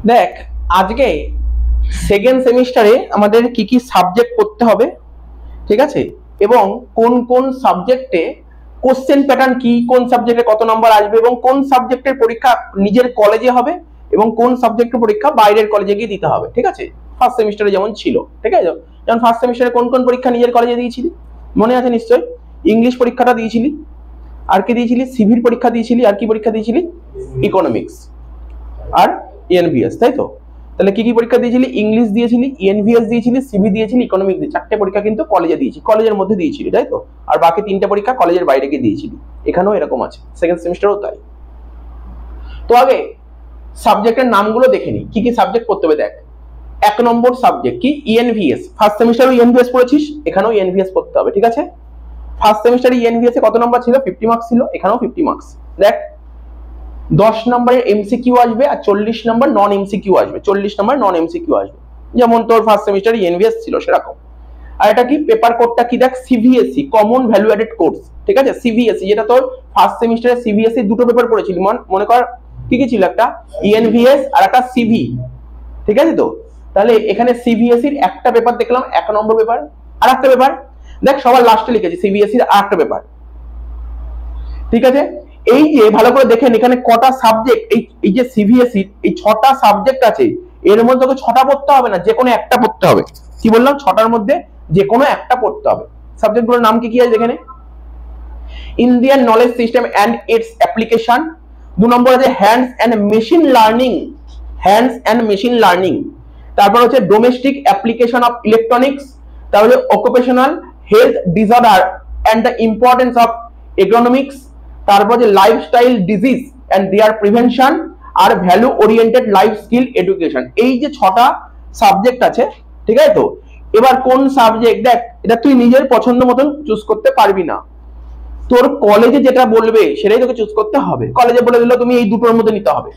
দেখ আজকে সেকেন্ড সেমিস্টারে আমাদের কি কি সাবজেক্ট পড়তে হবে, ঠিক আছে, এবং কোন কোন সাবজেক্টে কোশ্চেন প্যাটার্ন কি, কোন সাবজেক্টে কত নম্বর আসবে, এবং কোন সাবজেক্টের পরীক্ষা নিজের কলেজে হবে এবং কোন সাবজেক্টের পরীক্ষা বাইরের কলেজে গিয়ে দিতে হবে। ঠিক আছে, ফার্স্ট সেমিস্টারে যেমন ছিল, ঠিক আছে, যেমন ফার্স্ট সেমিস্টারে কোন কোন পরীক্ষা নিজের কলেজে দিয়েছিলি মনে আছে নিশ্চয়? ইংলিশ পরীক্ষাটা দিয়েছিলি, আর কি দিয়েছিলি? সিভির পরীক্ষা দিয়েছিলি, আর কি পরীক্ষা দিয়েছিলি? ইকোনমিক্স আর এনভিএস, তাই তো? তাহলে কি কি পরীক্ষা দিয়েছিলি? ইংলিশ দিয়েছিলি, এনভিএস দিয়েছিলি, সিভি দিয়েছিলি, ইকোনমিক্স দিয়ে চারটে পরীক্ষা কিন্তু কলেজে দিয়েছি, কলেজের মধ্যে দিয়েছিলি, তাই তো? আর বাকি তিনটে পরীক্ষা কলেজের বাইরে গিয়ে দিয়েছিলি। এখানেও এরকম আছে, সেকেন্ড সেমিস্টারও তাই। তো আগে সাবজেক্টের নামগুলো দেখে নি, কি কি সাবজেক্ট পড়তে হবে। দেখ, এক নম্বর সাবজেক্ট কি? ইএনভিএস। ফার্স্ট সেমিস্টারে ইএনভিএস পড়েছিস, এখানেও ইএনভিএস পড়তে হবে, ঠিক আছে? ফার্স্ট সেমিস্টারে ইএনভিএস এ কত নম্বর ছিল? 50 মার্কস ছিল, এখানেও 50 মার্কস। দেখ 10 নম্বরের এমসিকিউ আসবে আর 40 নম্বর নন এমসিকিউ আসবে, 40 নম্বর নন এমসিকিউ আসবে, যেমন তোর ফার্স্ট সেমিস্টারে এনভিএস ছিল সেরকম। আর এটা কি? পেপার কোডটা কি? দেখ সিভিএসই, কমন ভ্যালু অ্যাডেড কোর্স, ঠিক আছে, সিভিএসই, যেটা তোর ফার্স্ট সেমিস্টারে সিভিএসই দুটো পেপার পড়েছিলি, মনে কর কি কি ছিল? একটা ইএনভিএস আর একটা সিভি, ঠিক আছে তো? তাহলে এখানে সিভিএসির একটা পেপার দেখলাম, 1 নম্বর পেপার, আর একটা পেপার দেখ সবার লাস্টে লিখেছি সিভিএসির আর একটা পেপার, ঠিক আছে? এই যে ভালো করে দেখেন এখানে কটা সাবজেক্ট, এই যে সিভিএসসি এই 6টা সাবজেক্ট আছে, এর মধ্যে তোকে 6টা পড়তে হবে না, যে কোনো একটা পড়তে হবে। কি বললাম? 6টার মধ্যে যে কোনো একটা পড়তে হবে। সাবজেক্টগুলোর নাম কি কি আছে এখানে? Indian knowledge system and its application, 2 নম্বর আছে hands and machine learning, hands and machine learning, তারপর হচ্ছে ডোমেস্টিক অ্যাপ্লিকেশন অফ ইলেকট্রনিক্স, তাহলে occupational health disorder and the importance of agronomics, তারপর যে lifestyle disease and their prevention, আর value oriented life skill education. এই যে 6টা সাবজেক্ট আছে, ঠিক আছে তো? এবার কোন সাবজেক্ট, দেখ এটা তুই নিজের পছন্দ মতন চুজ করতে পারবি না, তোর কলেজে যেটা বলবে সেটাই তোকে চুজ করতে হবে। কলেজে বলে দিল তুমি এই দুটোর মধ্যে নিতে হবে,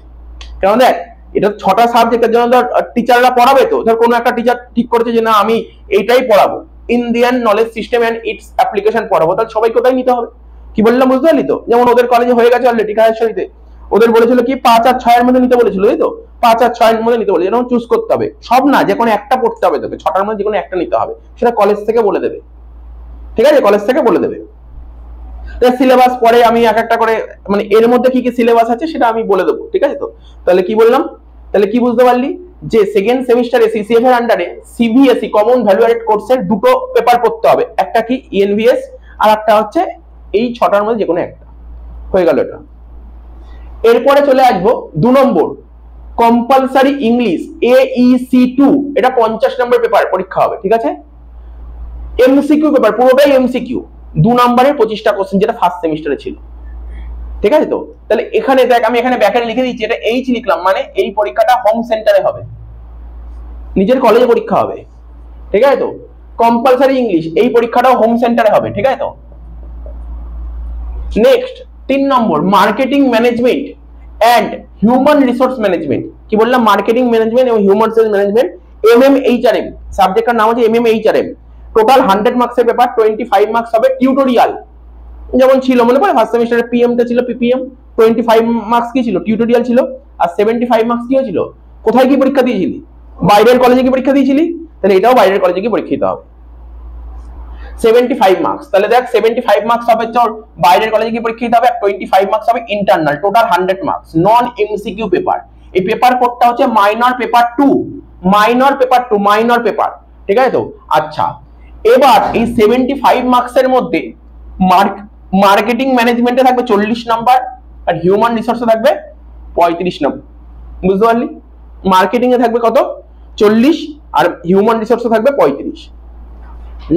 কারণ দেখ এটা 6টা সাবজেক্টের জন্য ধর টিচাররা পড়াবে, তো ধর কোনো একটা টিচার ঠিক করেছে যে না আমি এইটাই পড়াবো, Indian knowledge system and its application পড়াবো, তাহলে সবাইকে ওটাই নিতে হবে। কি বললাম বুঝতে পারলি তো? যেমন ওদের কলেজে হয়ে গেছে অলরেডি, কায়েশ্বরীতে ওদের বলেছিল কি 5 আর 6 এর মধ্যে নিতে বলেছিল, তাই তো? 5 আর 6 এর মধ্যে নিতে বলেছিল, যেমন চুজ করতে হবে, সব না, যে কোনো একটা পড়তে হবে তোকে, 6টার মধ্যে যে কোনো একটা নিতে হবে, সেটা কলেজ থেকে বলে দেবে, ঠিক আছে? কলেজ থেকে বলে দেবে। সিলেবাস পরে আমি এক একটা করে, মানে এর মধ্যে কি কি সিলেবাস আছে সেটা আমি বলে দেবো, ঠিক আছে তো? তাহলে কি বললাম? তাহলে কি বুঝতে পারলি? যে সেকেন্ড সেমিস্টারে সিসিএফ এর আন্ডারে সিভিএসই কমন ভ্যালু অ্যাডেড কোর্সের দুটো পেপার পড়তে হবে, একটা কি ইএনভিএস আর একটা হচ্ছে এই 6টার মধ্যে যে কোনো একটা। হয়ে গেল এটা। এরপরে চলে আসবো 2 নম্বর কম্পালসারি ইংলিশ AEC2, এটা 50 নম্বর পেপার পরীক্ষা হবে, ঠিক আছে? এমসিকিউ পেপার, পুরোটাই এমসিকিউ, 2 নম্বরের 25টা কোশ্চেন, যেটা ফার্স্ট সেমিস্টারে ছিল, ঠিক আছে তো? তাহলে এখানে দেখ আমি এখানে ব্যাকে লিখে দিচ্ছি, এটা এইচ লিখলাম, মানে এই পরীক্ষাটা হোম সেন্টারে হবে, নিজের কলেজে পরীক্ষা হবে, ঠিক আছে তো? কম্পালসারি ইংলিশ এই পরীক্ষাটাও হোম সেন্টারে হবে, ঠিক আছে তো? নেক্সট 3 নম্বর marketing management and human resource management. কি বললাম? মার্কেটিং ম্যানেজমেন্ট এবং হিউম্যান রিসোর্স ম্যানেজমেন্ট, MMHRM, সাবজেক্টের নাম হচ্ছে MMHRM। টোটাল 100 মার্কসের পেপার, 25 মার্কস হবে টিউটোরিয়াল, যেমন ছিল মনে পড়ে ফার্স্ট সেমিস্টারে পিএমটা ছিল, পিপিএম 25 মার্কস কি ছিল? টিউটোরিয়াল ছিল। আর 75 মার্কস কি ছিল? কোথায় কি পরীক্ষা দিয়েছিলি? বাইরের কলেজে কি পরীক্ষা দিয়েছিলি? তাহলে এটাও বাইরের কলেজে কি পরীক্ষা দিতে হবে, 75 মার্কস। তাহলে দেখ 75 মার্কস হবে তোর বাইরের কলেজে কি পরীক্ষা দিতে হবে, 25 মার্কস হবে ইন্টারনাল, টোটাল 100 মার্কস নন এমসিকিউ পেপার। এই পেপার কোডটা হচ্ছে minor paper 2, minor paper 2, minor paper, ঠিক আছে তো? আচ্ছা, এবার এই 75 মার্কসের মধ্যে মার্কেটিং ম্যানেজমেন্টে থাকবে 40 নাম্বার আর হিউম্যান রিসোর্সে থাকবে 35 নাম্বার, বুঝতে পারলি? মার্কেটিং এ থাকবে কত? 40 আর হিউম্যান রিসোর্সে থাকবে 35।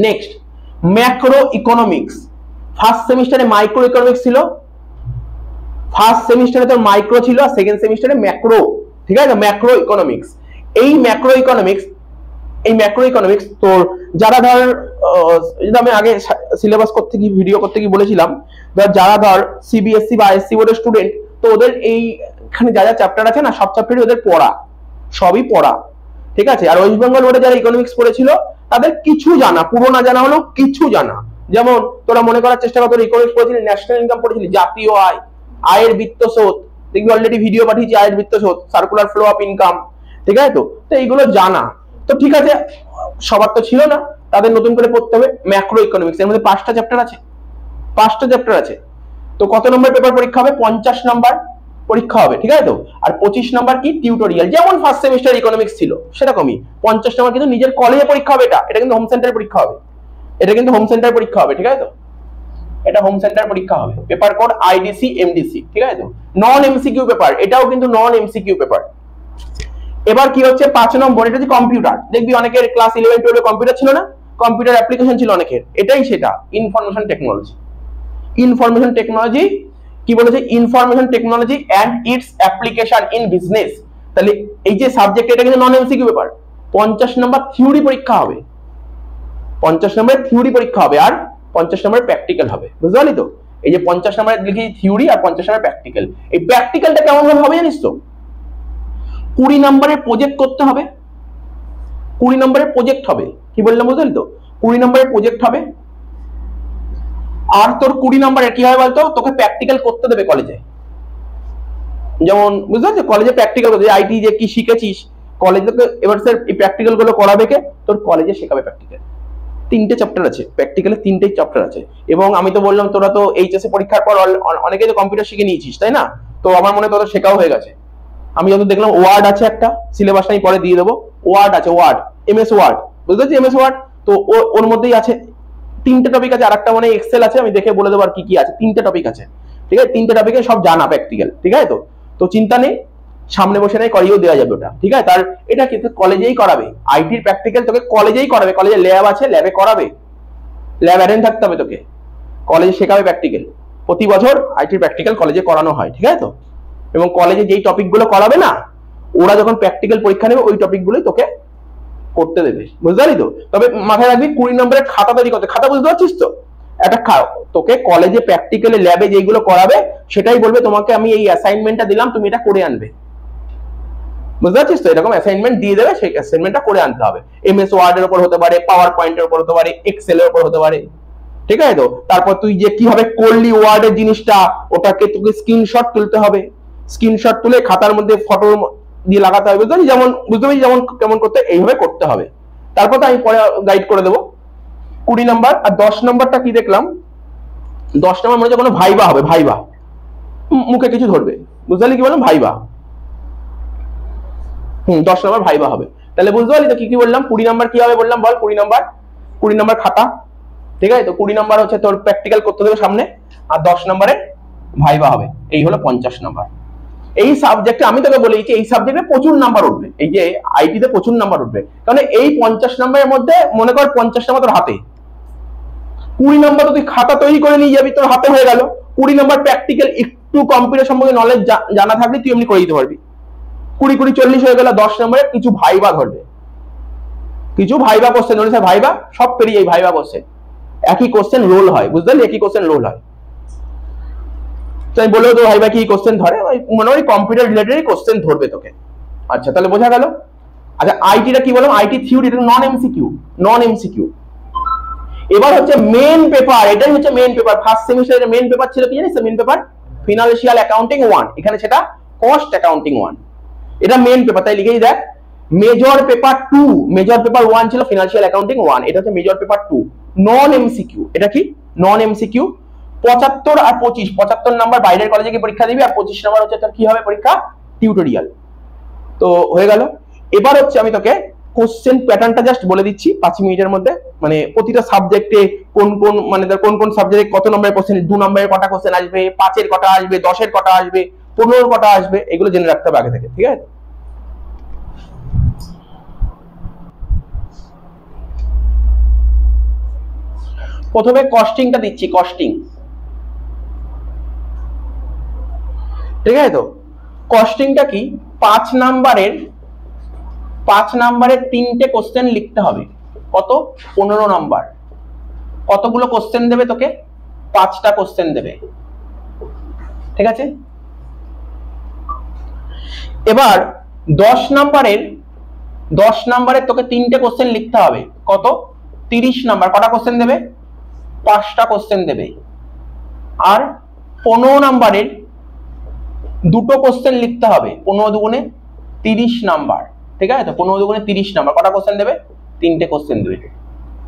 নেক্সট ম্যাক্রো ইকোনমিক্স, ফার্স্ট সেমিস্টারে মাইক্রো ইকোনমিক্স ছিল, ফার্স্ট সেমিস্টারে তোর মাইক্রো ছিল আর সেকেন্ড সেমিস্টারে ম্যাক্রো, ঠিক আছে? ম্যাক্রো ইকোনমিক্স, এই ম্যাক্রো ইকোনমিক্স তোর যারা ধর আমি আগে সিলেবাস করতে গিয়ে ভিডিও করতে গিয়ে বলেছিলাম, যারা ধর সিবিএসসি বা আইএসসি বোর্ডের স্টুডেন্ট, তো ওদের এইখানে যা যা চ্যাপ্টার আছে না, সব চ্যাপ্টারই ওদের পড়া, সবই পড়া, ঠিক আছে? আর ওয়েস্ট বেঙ্গল বোর্ডে যারা ইকোনমিক্স পড়েছিল তাদের কিছু জানা, পুরো না জানা হলেও কিছু জানা। যেমন তোরা মনে করার চেষ্টা কর, তোর ইকোনমিক্স পড়েছিলি, ন্যাশনাল ইনকাম পড়েছিলি, জাতীয় আয়, আয়ের বৃত্ত স্রোত, দেখবি অলরেডি ভিডিও পাঠিয়েছি, আয়ের বৃত্ত স্রোত, সার্কুলার ফ্লো অফ ইনকাম, ঠিক আছে? তো এইগুলো জানা তো ঠিক আছে, সবার তো ছিল না, তাদের নতুন করে পড়তে হবে ম্যাক্রো ইকোনমিক্স। এর মধ্যে 5টা চ্যাপ্টার আছে, 5টা চ্যাপ্টার আছে। তো কত নম্বর পেপার পরীক্ষা হবে? 50 নাম্বার পরীক্ষা হবে, ঠিক আছে তো? আর 25 নাম্বার কি টিউটোরিয়াল, যেমন ফার্স্ট সেমিস্টার ইকোনমিক্স ছিল সেরকমই 50 নাম্বার কিন্তু নিজের কলেজে পরীক্ষা হবে। এটা কিন্তু হোম সেন্টার পরীক্ষা হবে, এটা কিন্তু হোম সেন্টার পরীক্ষা হবে, ঠিক আছে তো? এটা হোম সেন্টার পরীক্ষা হবে। পেপার কোড আইডিসি এমডিসি, ঠিক আছে তো? নন এমসিকিউ পেপার, এটাও কিন্তু নন এমসিকিউ পেপার। এবার কি হচ্ছে 5 নম্বর, এটা যে কম্পিউটার, দেখবি অনেকের ক্লাস 11 12 এ কম্পিউটার ছিল না, কম্পিউটার অ্যাপ্লিকেশন ছিল অনেকের, এটাই সেটা ইনফরমেশন টেকনোলজি। ইনফরমেশন টেকনোলজি কি বলেছে? Information technology and its application in business. তাহলে এই যে সাবজেক্ট, এটা কিন্তু নন এমসিকিউ পেপার। 50 নম্বর থিওরি পরীক্ষা হবে, 50 নম্বরের থিওরি পরীক্ষা হবে, আর 50 নম্বরের প্র্যাকটিক্যাল হবে, বুঝতে পারলি তো? এই যে 50 নম্বরের লিখি থিওরি আর 50 নম্বরের প্র্যাকটিক্যাল। এই প্র্যাকটিক্যালটা কেমন ভাবে হবে জানিস তো? 20 নম্বরের প্রজেক্ট করতে হবে, 20 নম্বরের প্রজেক্ট হবে। কি বললাম বুঝলি তো? 20 নম্বরের প্রজেক্ট হবে। আর তোর 20 নম্বরের কি হয় বলতো? তোকে প্র্যাকটিক্যাল করতে দেবে কলেজে, যেমন বুঝতে পারছিস, কলেজে প্র্যাকটিক্যাল করতে, আইটি যে কি শিখেছিস কলেজে তোকে এবার স্যার এই প্র্যাকটিক্যাল গুলো করাবে কে? তোর কলেজে শেখাবে প্র্যাকটিক্যাল। 3টে চ্যাপ্টার আছে প্র্যাকটিক্যালে, 3টেই চ্যাপ্টার আছে। এবং আমি তো বললাম তোরা তো এইচএসসি পরীক্ষার পর অনেকেই তো কম্পিউটার শিখে নিয়েছিস, তাই না? তো আমার মনে তোদের শেখাও হয়ে গেছে। আমি যত দেখলাম ওয়ার্ড আছে, একটা সিলেবাসটা আমি পরে দিয়ে দেবো, ওয়ার্ড আছে, ওয়ার্ড, এমএস ওয়ার্ড, বুঝতে পারছিস? এমএস ওয়ার্ড তো ওর মধ্যেই আছে 3টে টপিক আছে, আর একটা মানে এক্সেল আছে, আমি দেখে বলে দেবো আর কি কি আছে। 3টে টপিক আছে, ঠিক আছে? 3টে টপিকে সব জানা প্র্যাকটিক্যাল, ঠিক আছে তো? তো চিন্তা নেই, সামনে বসে নাই করিয়েও দেওয়া যাবে ওটা, ঠিক আছে? তার এটা কিন্তু কলেজেই করাবে, আইটির প্র্যাকটিক্যাল তোকে কলেজেই করাবে, কলেজে ল্যাব আছে, ল্যাবে করাবে, ল্যাব অ্যাটেন্ড থাকতে হবে তোকে, কলেজে শেখাবে প্র্যাকটিক্যাল। প্রতি বছর আইটির প্র্যাকটিক্যাল কলেজে করানো হয়, ঠিক আছে তো? এবং কলেজে যেই টপিকগুলো করাবে না, ওরা যখন প্র্যাকটিক্যাল পরীক্ষা নেবে ওই টপিকগুলোই তোকে করতে দেবে, বুঝতে পারলি তো? তবে মাথায় রাখবি 20 নম্বরের খাতা তৈরি করতে, খাতা বুঝতে পারছিস তো? একটা তোকে কলেজে প্র্যাকটিক্যালে ল্যাবে যেগুলো করাবে সেটাই বলবে তোমাকে আমি এই অ্যাসাইনমেন্টটা দিলাম, তুমি এটা করে আনবে, বুঝতে পারছিস তো? এরকম অ্যাসাইনমেন্ট দিয়ে দেবে, সেই অ্যাসাইনমেন্টটা করে আনতে হবে। এমএস ওয়ার্ড এর উপর হতে পারে, পাওয়ার পয়েন্টের উপর হতে পারে, এক্সেল এর উপর হতে পারে, ঠিক আছে তো? তারপর তুই যে কিভাবে করলি ওয়ার্ডের জিনিসটা, ওটাকে তোকে স্ক্রিনশট তুলতে হবে, স্ক্রিনশট তুলে খাতার মধ্যে ফটো দিয়ে লাগাতে হবে, বুঝতে পারছিস? যেমন বুঝতে পারছিস যেমন কেমন করতে, এইভাবে করতে হবে। তারপর তো আমি পরে গাইড করে দেবো। 20 নম্বর। আর 10 নম্বরটা কি দেখলাম? 10 নম্বর মনে হচ্ছে কোনো ভাইবা হবে, ভাইবা, মুখে কিছু ধরবে, বুঝতে পারলি? কি বললাম? ভাইবা। 10 নম্বর ভাইবা হবে। তাহলে বুঝতে পারলি তো কি কি বললাম? 20 নম্বর কি হবে বললাম, বল? 20 নম্বর খাতা, ঠিক আছে তো? 20 নম্বর হচ্ছে তোর প্র্যাকটিক্যাল করতে দেবে সামনে, আর 10 নম্বরে ভাইবা হবে। এই হলো 50 নম্বর। এই সাবজেক্টে আমি তোকে বলে দিচ্ছি, এই সাবজেক্টে প্রচুর নাম্বার উঠবে, এই যে আইটি তে প্রচুর নাম্বার উঠবে, কারণ এই 50 নম্বরের মধ্যে মনে কর 50 নম্বর তোর হাতে, 20 নম্বর তো তুই খাতা তৈরি করে নিয়ে যাবি, তোর হাতে হয়ে গেল। 20 নম্বর প্র্যাকটিক্যাল, একটু কম্পিউটার সম্পর্কে নলেজ জানা থাকলে তুই এমনি করে দিতে পারবি। 20 20 40 হয়ে গেল। 10 নম্বরে কিছু ভাইবা ধরবে, কিছু ভাইবা কোশ্চেন ধরে, ভাইবা সব পেরিয়ে এই ভাইবা কোশ্চেন, একই কোশ্চেন রোল হয়, বুঝতে পারলি? একই কোশ্চেন রোল হয়। তো আমি বলেও তো ভাইবা কি কোশ্চেন ধরে, মনে হয় কম্পিউটার রিলেটেড কোশ্চেন ধরবে তোকে। আচ্ছা, তাহলে বোঝা গেল। আচ্ছা, আইটিটা কি বললাম? আইটি থিওরি, এটা নন এমসিকিউ, নন এমসিকিউ। এবার হচ্ছে মেন পেপার, এটাই হচ্ছে মেন পেপার। ফার্স্ট সেমিস্টারের মেন পেপার ছিল কি জানিস? মেন পেপার ফিনান্সিয়াল অ্যাকাউন্টিং 1, এখানে সেটা কস্ট অ্যাকাউন্টিং 1, এটা মেন পেপার। তাই লিখেই দেখ, মেজর পেপার 2, মেজর পেপার 1 ছিল ফিনান্সিয়াল অ্যাকাউন্টিং 1, এটা হচ্ছে মেজর পেপার 2, নন এমসিকিউ। এটা কি? নন এমসিকিউ। 75 আর 25, 75 নাম্বার বাইরের কলেজে গিয়ে পরীক্ষা দিবি, আর 25 নাম্বার হচ্ছে তোর কি হবে পরীক্ষা? টিউটোরিয়াল। তো হয়ে গেল। এবার হচ্ছে আমি তোকে কোশ্চেন প্যাটার্নটা জাস্ট বলে দিচ্ছি 5 মিনিটের মধ্যে, মানে প্রতিটা সাবজেক্টে কোন কোন, মানে কোন কোন সাবজেক্টে কত নম্বরের কোশ্চেন, 2 নম্বরের কটা কোশ্চেন আসবে, 5-এর কটা আসবে, 10-এর কটা আসবে, 15-এর কটা আসবে, এগুলো জেনে রাখতে হবে আগে থেকে, ঠিক আছে? প্রথমে কস্টিংটা দিচ্ছি, কস্টিং, ঠিক আছে তো? কস্টিংটা কি? 5 নাম্বারের 3টে কোশ্চেন লিখতে হবে। কত? 15 নাম্বার। কতগুলো কোশ্চেন দেবে তোকে? 5টা কোশ্চেন দেবে, ঠিক আছে? এবার 10 নাম্বারের তোকে 3টে কোশ্চেন লিখতে হবে। কত? 30 নাম্বার। কটা কোশ্চেন দেবে? 5টা কোশ্চেন দেবে। আর 15 নাম্বারের 2টো কোশ্চেন লিখতে হবে, 15 দুগুণে 30 নাম্বার, ঠিক আছে? তো 15 দুগুণে 30 নাম্বার, কটা কোশ্চেন দেবে? 3টে কোশ্চেন দেবে।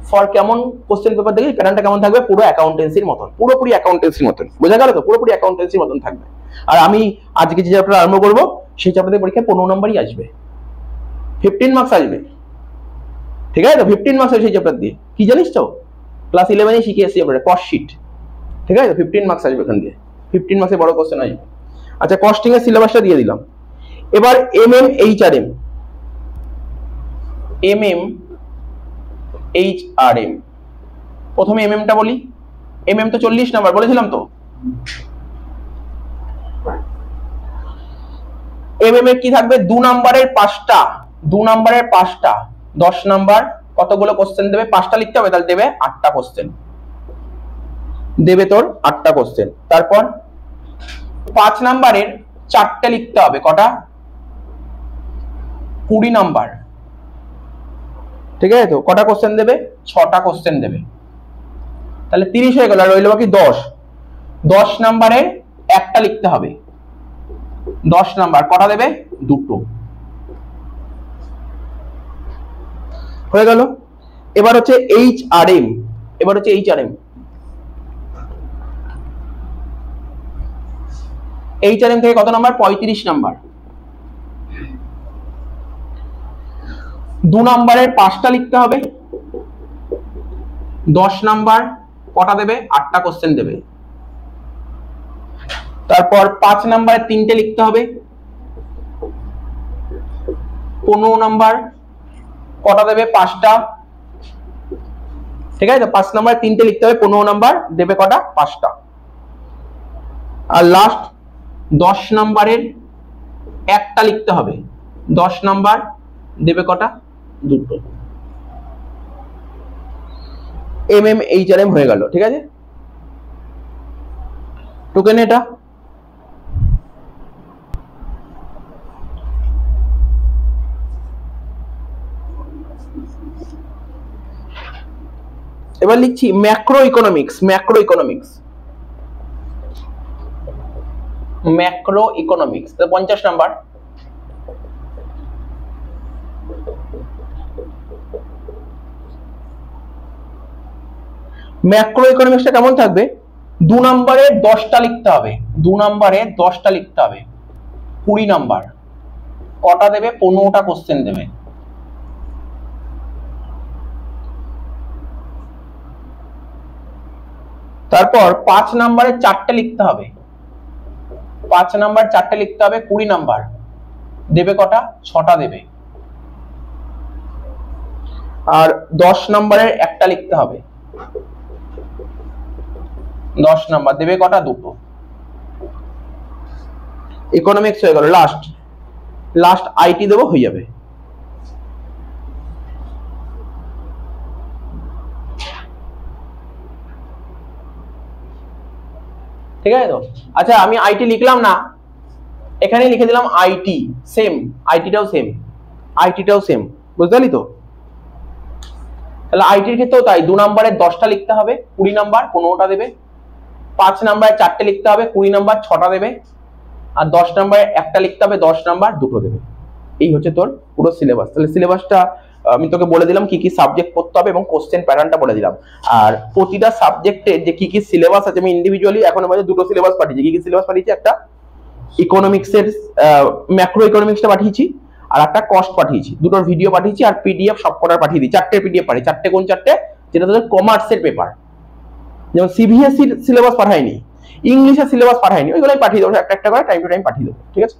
ফর কেমন কোশ্চেন পেপার দেখি প্যাটার্নটা কেমন থাকবে? পুরো অ্যাকাউন্টেন্সির মতন, পুরোপুরি অ্যাকাউন্টেন্সির মতন, বোঝা গেল তো? পুরোপুরি অ্যাকাউন্টেন্সির মতন থাকবে। আর আমি আজকে যে চ্যাপ্টার আরম্ভ করবো সেই চ্যাপ্টারের পরীক্ষায় 15 নাম্বারই আসবে, 15 মার্কস আসবে, ঠিক আছে? তো 15 মার্কস সেই চ্যাপ্টার দিয়ে, কি জানিস তো? ক্লাস 11 শিখে এসেছি আমরা কস্ট শিট, ঠিক আছে? 15 মার্কস আসবে এখান দিয়ে, 15 মার্কসের বড় কোশ্চেন আসবে। আচ্ছা, কস্টিং এর সিলেবাসটা দিয়ে দিলাম। এবার HRM, HRM, প্রথমে টা বলি। তো 40 নাম্বার বলেছিলাম তো। এর কি থাকবে? 2 নাম্বারের 5টা, 2 নাম্বারের 5টা, 10 নাম্বার, কতগুলো কোশ্চেন দেবে? 5টা লিখতে হবে, তাহলে দেবে 8টা কোশ্চেন, দেবে তোর 8টা কোশ্চেন। তারপর 5 নাম্বারের 4টে লিখতে হবে, কটা? 20 নাম্বার, ঠিক আছে? তো কটা কোশ্চেন দেবে? 6টা কোশ্চেন দেবে, তাহলে 30 হয়ে গেল। আর রইল বাকি 10, 10 নাম্বারের 1টা লিখতে হবে, 10 নাম্বার, কটা দেবে? 2টো, হয়ে গেল। এবার হচ্ছে HRM, HRM থেকে কত নাম্বার? 35 নাম্বার। 2 নাম্বারের 5টা লিখতে হবে, 10 নাম্বার, কটা দেবে? 8টা কোশ্চেন দেবে। তারপর 5 নাম্বারে 3টে লিখতে হবে, 15 নাম্বার, কটা দেবে? 5টা, ঠিক আছে? তো 5 নাম্বারে 3টে লিখতে হবে, 15 নাম্বার, দেবে কটা? 5টা। আর লাস্ট 10 নাম্বারের 1টা লিখতে হবে, 10 নাম্বার, দেবে কটা? 2টো। HRM হয়ে গেল, ঠিক আছে? টোকেন এটা। এবার লিখছি macro economics, macro economics, 50 number. Macro ইকোনমিক্সটা কেমন থাকবে? 2 নাম্বারে 10টা লিখতে হবে, 2 নাম্বারে 10টা লিখতে হবে, 20 নাম্বার, কটা দেবে? 15টা কোশ্চেন দেবে। তারপর 5 নাম্বারে 4টে লিখতে হবে, 5 নাম্বার 4টে লিখতে হবে, 20 নাম্বার, দেবে কটা? 6টা দেবে। আর 10 নাম্বারের 1টা লিখতে হবে, 10 নাম্বার, দেবে কটা? 2টো। ইকোনমিক্স হয়ে গেল। লাস্ট IT দেবো, হয়ে যাবে। ঠিক আছে তো? আচ্ছা, আমি IT লিখলাম না, এখানে লিখে দিলাম IT, সেম, আইটিটাও সেম, বুঝতে পারলি তো? তাহলে আইটির ক্ষেত্রেও তাই, 2 নাম্বারে 10টা লিখতে হবে, 20 নাম্বার, 15টা দেবে। 5 নাম্বারে 4টে লিখতে হবে, 20 নাম্বার, 6টা দেবে। আর 10 নাম্বারে 1টা লিখতে হবে, 10 নাম্বার, 2টো দেবে। এই হচ্ছে তোর পুরো সিলেবাস। তাহলে সিলেবাসটা আমি তোকে বলে দিলাম কি কি সাবজেক্ট পড়তে হবে এবং কোশ্চেন প্যাটার্নটা বলে দিলাম। আর প্রতিটা সাবজেক্টের যে কি কি সিলেবাস আছে আমি ইন্ডিভিজুয়ালি এখন আমাদের 2টো সিলেবাস পাঠিয়েছি। কি কি সিলেবাস পাঠিয়েছি? একটা ইকোনমিক্সের ম্যাক্রো ইকোনমিক্সটা পাঠিয়েছি, আর একটা কস্ট পাঠিয়েছি, দুটোর ভিডিও পাঠিয়েছি, আর PDF সবকটার পাঠিয়ে দিই। 4টে PDF পাঠিয়ে, 4টে কোন 4টে? যেটা তোদের কমার্সের পেপার, যেমন CBSE সিলেবাস পাঠাইনি, ইংলিশের সিলেবাস পাঠাইনি, ওইগুলোই পাঠিয়ে দেবো, একটা একটা করে টাইম টু টাইম পাঠিয়ে দেবো, ঠিক আছে?